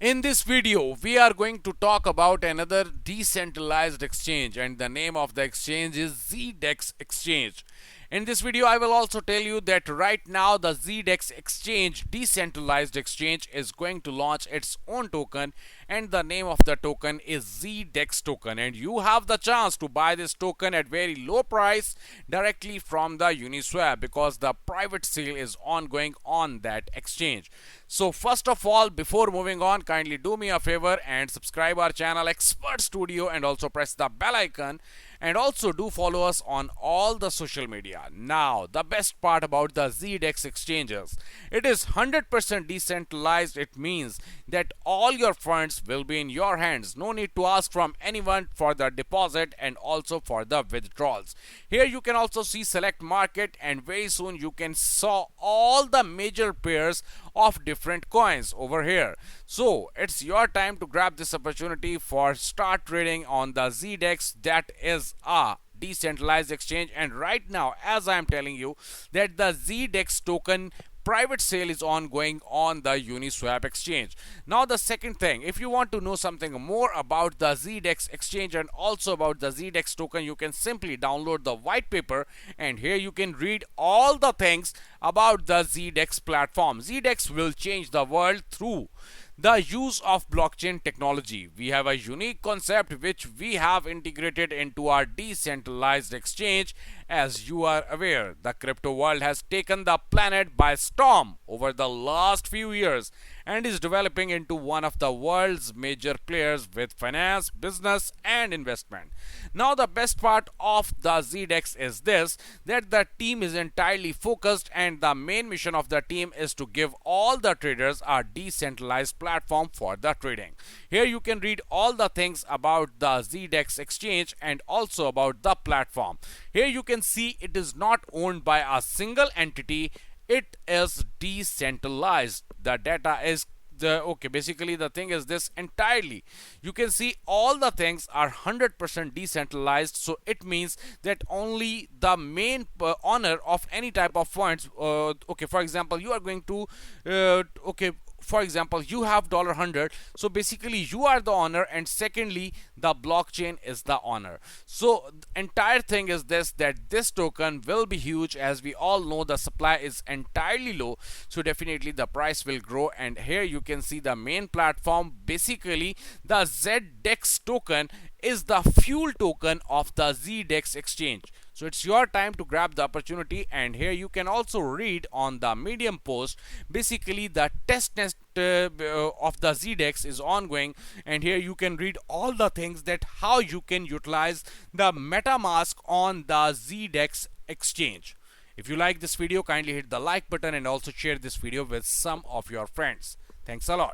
In this video, we are going to talk about another decentralized exchange, and the name of the exchange is ZDEX Exchange. In this video, I will also tell you that right now the ZDEX Exchange, decentralized exchange, is going to launch its own token, and the name of the token is ZDEX token, and you have the chance to buy this token at very low price directly from the Uniswap because the private sale is ongoing on that exchange. So first of all, before moving on, kindly do me a favor and subscribe our channel Expert Studio and also press the bell icon, and also do follow us on all the social media. Now, the best part about the ZDEX exchanges, it is 100% decentralized. It means that all your funds will be in your hands. No need to ask from anyone for the deposit and also for the withdrawals. Here you can also see select market, and very soon you can saw all the major pairs of different coins over here. So it's your time to grab this opportunity for start trading on the ZDEX, that is a decentralized exchange. And right now, as I am telling you, that the ZDEX token private sale is ongoing on the Uniswap exchange. Now the second thing, if you want to know something more about the ZDEX exchange and also about the ZDEX token, you can simply download the white paper, and here you can read all the things about the ZDEX platform. ZDEX will change the world through the use of blockchain technology. We have a unique concept which we have integrated into our decentralized exchange. As you are aware, the crypto world has taken the planet by storm over the last few years and is developing into one of the world's major players with finance, business, and investment. Now, the best part of the ZDEX is this, that the team is entirely focused, and the main mission of the team is to give all the traders a decentralized platform for the trading. Here you can read all the things about the ZDEX exchange and also about the platform. Here you can see it is not owned by a single entity. It is decentralized. The data is basically the thing is this entirely. You can see all the things are 100% decentralized, so it means that only the main owner of any type of funds, for example, you are going to for example, you have $100, so basically you are the owner, and secondly the blockchain is the owner. So the entire thing is this, that this token will be huge. As we all know, the supply is entirely low, so definitely the price will grow. And here you can see the main platform. Basically the ZDEX token is the fuel token of the ZDEX exchange. So it's your time to grab the opportunity, and here you can also read on the Medium post. Basically the testnet of the ZDEX is ongoing, and here you can read all the things that how you can utilize the MetaMask on the ZDEX exchange. If you like this video, kindly hit the like button and also share this video with some of your friends. Thanks a lot.